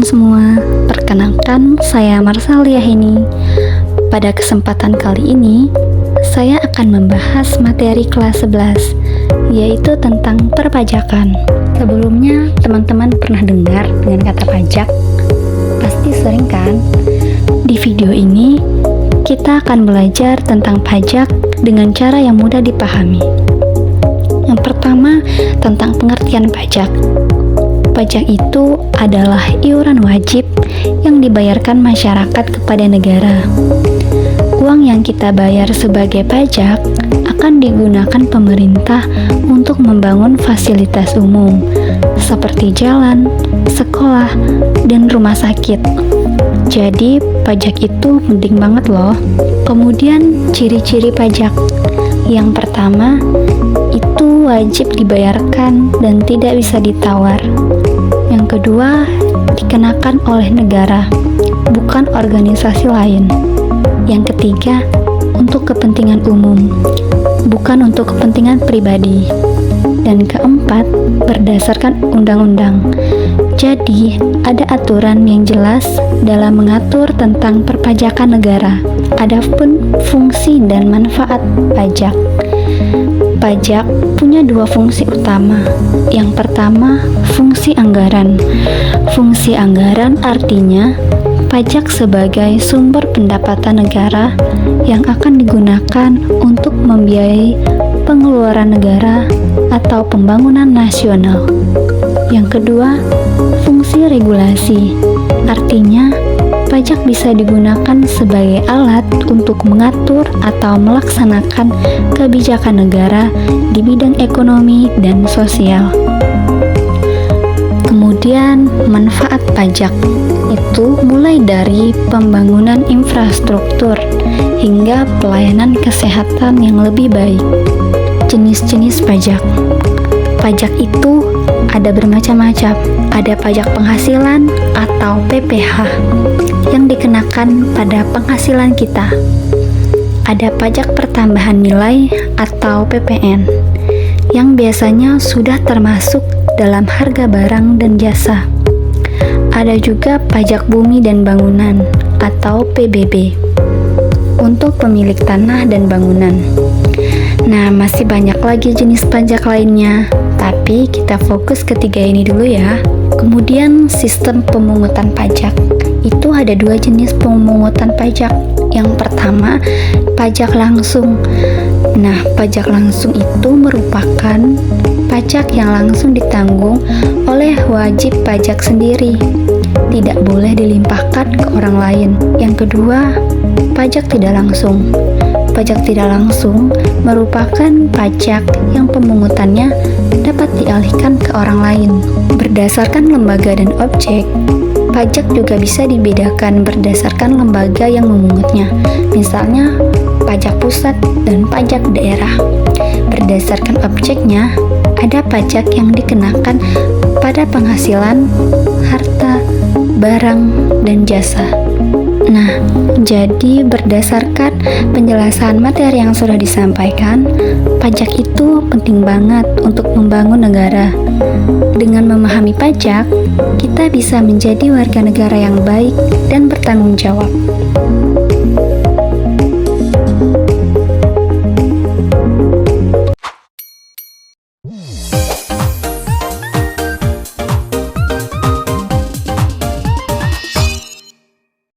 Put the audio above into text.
teman-teman semua, perkenalkan saya Marsalia Heni. Pada kesempatan kali ini, saya akan membahas materi kelas 11, yaitu tentang perpajakan. Sebelumnya, teman-teman pernah dengar dengan kata pajak? Pasti sering kan? Di video ini, kita akan belajar tentang pajak dengan cara yang mudah dipahami. Yang pertama, tentang pengertian pajak. Pajak itu adalah iuran wajib yang dibayarkan masyarakat kepada negara. Uang yang kita bayar sebagai pajak akan digunakan pemerintah untuk membangun fasilitas umum seperti jalan, sekolah, dan rumah sakit. Jadi, pajak itu penting banget loh. Kemudian, ciri-ciri pajak. Yang pertama, itu wajib dibayarkan dan tidak bisa ditawar. Yang kedua, dikenakan oleh negara, bukan organisasi lain. Yang ketiga, untuk kepentingan umum, bukan untuk kepentingan pribadi. Dan keempat, berdasarkan undang-undang. Jadi, ada aturan yang jelas dalam mengatur tentang perpajakan negara. Adapun fungsi dan manfaat pajak. Pajak punya dua fungsi utama. Yang pertama, fungsi anggaran. Fungsi anggaran artinya pajak sebagai sumber pendapatan negara yang akan digunakan untuk membiayai pengeluaran negara atau pembangunan nasional. Yang kedua, fungsi regulasi. Artinya, pajak bisa digunakan sebagai alat untuk mengatur atau melaksanakan kebijakan negara di bidang ekonomi dan sosial. Kemudian, manfaat pajak itu mulai dari pembangunan infrastruktur hingga pelayanan kesehatan yang lebih baik. Jenis-jenis pajak. Pajak itu ada bermacam-macam. Ada pajak penghasilan atau PPH yang dikenakan pada penghasilan kita. Ada pajak pertambahan nilai atau PPN yang biasanya sudah termasuk dalam harga barang dan jasa. Ada juga pajak bumi dan bangunan atau PBB untuk pemilik tanah dan bangunan. Nah, masih banyak lagi jenis pajak lainnya, tapi kita fokus ketiga ini dulu ya. Kemudian sistem pemungutan pajak. Itu ada dua jenis pemungutan pajak. Yang pertama, pajak langsung. Nah, pajak langsung itu merupakan pajak yang langsung ditanggung oleh wajib pajak sendiri. Tidak boleh dilimpahkan ke orang lain. Yang kedua, pajak tidak langsung. Pajak tidak langsung merupakan pajak yang pemungutannya dapat dialihkan ke orang lain. Berdasarkan lembaga dan objek, pajak juga bisa dibedakan berdasarkan lembaga yang memungutnya. Misalnya, pajak pusat dan pajak daerah. Berdasarkan objeknya, ada pajak yang dikenakan pada penghasilan, harta, barang, dan jasa. Nah, jadi berdasarkan penjelasan materi yang sudah disampaikan, pajak itu penting banget untuk membangun negara. Dengan memahami pajak, kita bisa menjadi warga negara yang baik dan bertanggung jawab.